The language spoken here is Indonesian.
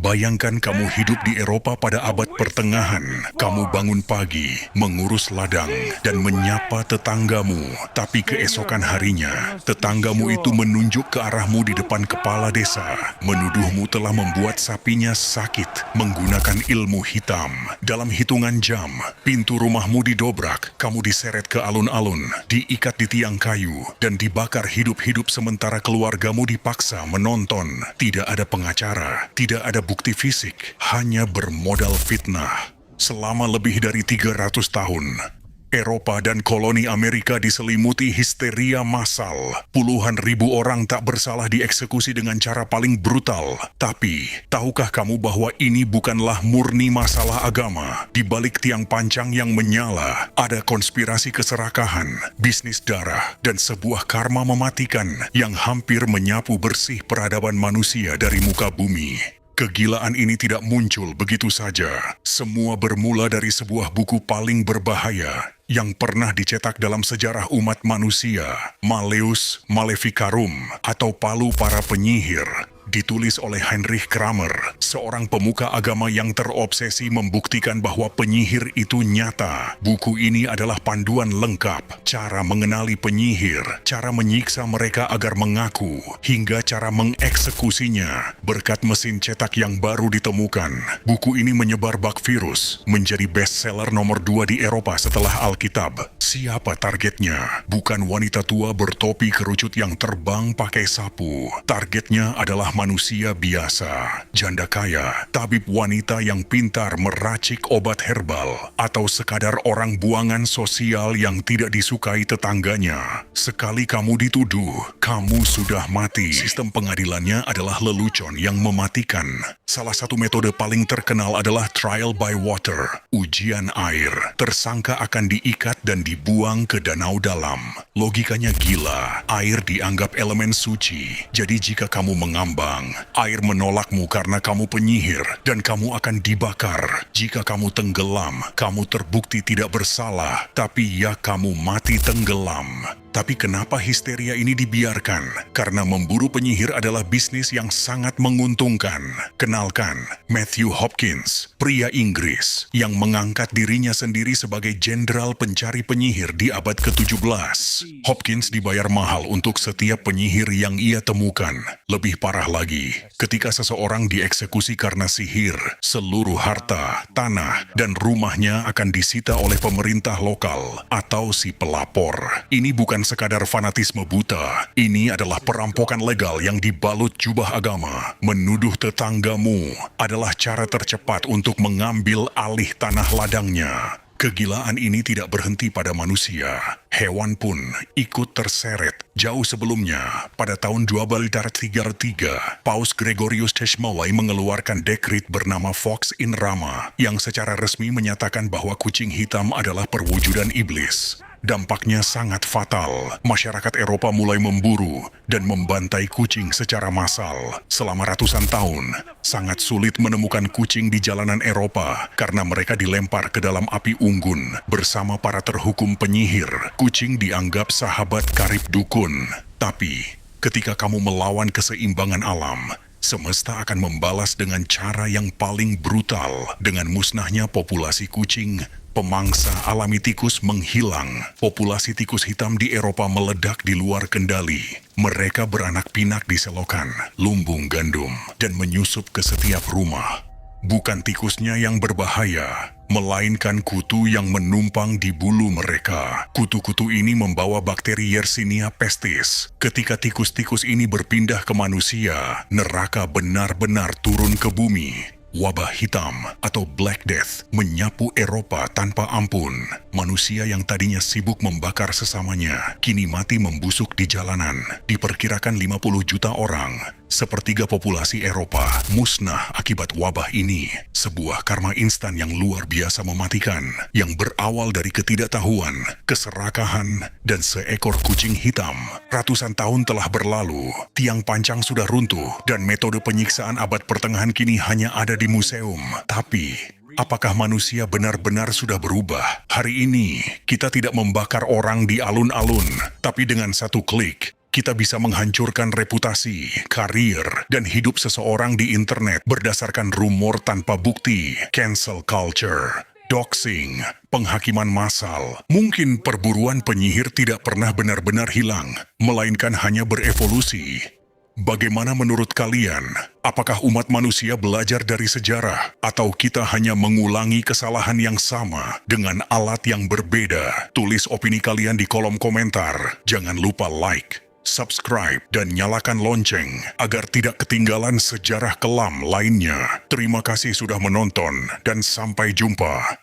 Bayangkan kamu hidup di Eropa pada abad pertengahan. Kamu bangun pagi, mengurus ladang, dan menyapa tetanggamu. Tapi keesokan harinya, tetanggamu itu menunjuk ke arahmu di depan kepala desa. Menuduhmu telah membuat sapinya sakit menggunakan ilmu hitam. Dalam hitungan jam, pintu rumahmu didobrak, kamu diseret ke alun-alun, diikat di tiang kayu, dan dibakar hidup-hidup sementara keluargamu dipaksa menonton. Tidak ada pengacara, tidak ada bukti fisik, hanya bermodal fitnah. Selama lebih dari 300 tahun, Eropa dan koloni Amerika diselimuti histeria massal. Puluhan ribu orang tak bersalah dieksekusi dengan cara paling brutal. Tapi, tahukah kamu bahwa ini bukanlah murni masalah agama? Di balik tiang pancang yang menyala, ada konspirasi keserakahan, bisnis darah, dan sebuah karma mematikan yang hampir menyapu bersih peradaban manusia dari muka bumi. Kegilaan ini tidak muncul begitu saja. Semua bermula dari sebuah buku paling berbahaya yang pernah dicetak dalam sejarah umat manusia, Malleus Maleficarum atau Palu Para Penyihir. Ditulis oleh Heinrich Kramer, seorang pemuka agama yang terobsesi membuktikan bahwa penyihir itu nyata. Buku ini adalah panduan lengkap, cara mengenali penyihir, cara menyiksa mereka agar mengaku, hingga cara mengeksekusinya. Berkat mesin cetak yang baru ditemukan, buku ini menyebar bak virus, menjadi bestseller nomor 2 di Eropa setelah Alkitab. Siapa targetnya? Bukan wanita tua bertopi kerucut yang terbang pakai sapu. Targetnya adalah manusia biasa, janda kaya, tabib wanita yang pintar meracik obat herbal, atau sekadar orang buangan sosial yang tidak disukai tetangganya. Sekali kamu dituduh, kamu sudah mati. Sistem pengadilannya adalah lelucon yang mematikan. Salah satu metode paling terkenal adalah trial by water, ujian air. Tersangka akan diikat dan dibuang ke danau dalam. Logikanya gila, air dianggap elemen suci. Jadi jika kamu mengambang, air menolakmu karena kamu penyihir dan kamu akan dibakar. Jika kamu tenggelam, kamu terbukti tidak bersalah, tapi ya kamu mati tenggelam. Tapi kenapa histeria ini dibiarkan? Karena memburu penyihir adalah bisnis yang sangat menguntungkan. Kenalkan, Matthew Hopkins, pria Inggris yang mengangkat dirinya sendiri sebagai jenderal pencari penyihir di abad ke-17. Hopkins dibayar mahal untuk setiap penyihir yang ia temukan. Lebih parah lagi, ketika seseorang dieksekusi karena sihir, seluruh harta, tanah, dan rumahnya akan disita oleh pemerintah lokal atau si pelapor. Ini bukan sekadar fanatisme buta. Ini adalah perampokan legal yang dibalut jubah agama. Menuduh tetanggamu adalah cara tercepat untuk mengambil alih tanah ladangnya. Kegilaan ini tidak berhenti pada manusia. Hewan pun ikut terseret. Jauh sebelumnya, pada tahun 1233, Paus Gregorius Cheshmawai mengeluarkan dekrit bernama Vox in Rama, yang secara resmi menyatakan bahwa kucing hitam adalah perwujudan iblis. Dampaknya sangat fatal. Masyarakat Eropa mulai memburu dan membantai kucing secara massal. Selama ratusan tahun, sangat sulit menemukan kucing di jalanan Eropa karena mereka dilempar ke dalam api unggun bersama para terhukum penyihir. Kucing dianggap sahabat karib dukun. Tapi, ketika kamu melawan keseimbangan alam, semesta akan membalas dengan cara yang paling brutal. Dengan musnahnya populasi kucing, pemangsa alami tikus menghilang. Populasi tikus hitam di Eropa meledak di luar kendali. Mereka beranak pinak di selokan, lumbung gandum, dan menyusup ke setiap rumah. Bukan tikusnya yang berbahaya, melainkan kutu yang menumpang di bulu mereka. Kutu-kutu ini membawa bakteri Yersinia pestis. Ketika tikus-tikus ini berpindah ke manusia, neraka benar-benar turun ke bumi. Wabah hitam atau Black Death menyapu Eropa tanpa ampun. Manusia yang tadinya sibuk membakar sesamanya, kini mati membusuk di jalanan. Diperkirakan 50 juta orang, sepertiga populasi Eropa, musnah akibat wabah ini. Sebuah karma instan yang luar biasa mematikan, yang berawal dari ketidaktahuan, keserakahan, dan seekor kucing hitam. Ratusan tahun telah berlalu, tiang pancang sudah runtuh, dan metode penyiksaan abad pertengahan kini hanya ada di museum. Tapi, apakah manusia benar-benar sudah berubah? Hari ini, kita tidak membakar orang di alun-alun, tapi dengan satu klik, kita bisa menghancurkan reputasi, karir, dan hidup seseorang di internet berdasarkan rumor tanpa bukti, cancel culture, doxing, penghakiman massal. Mungkin perburuan penyihir tidak pernah benar-benar hilang, melainkan hanya berevolusi. Bagaimana menurut kalian? Apakah umat manusia belajar dari sejarah atau kita hanya mengulangi kesalahan yang sama dengan alat yang berbeda? Tulis opini kalian di kolom komentar. Jangan lupa like, subscribe, dan nyalakan lonceng agar tidak ketinggalan sejarah kelam lainnya. Terima kasih sudah menonton dan sampai jumpa.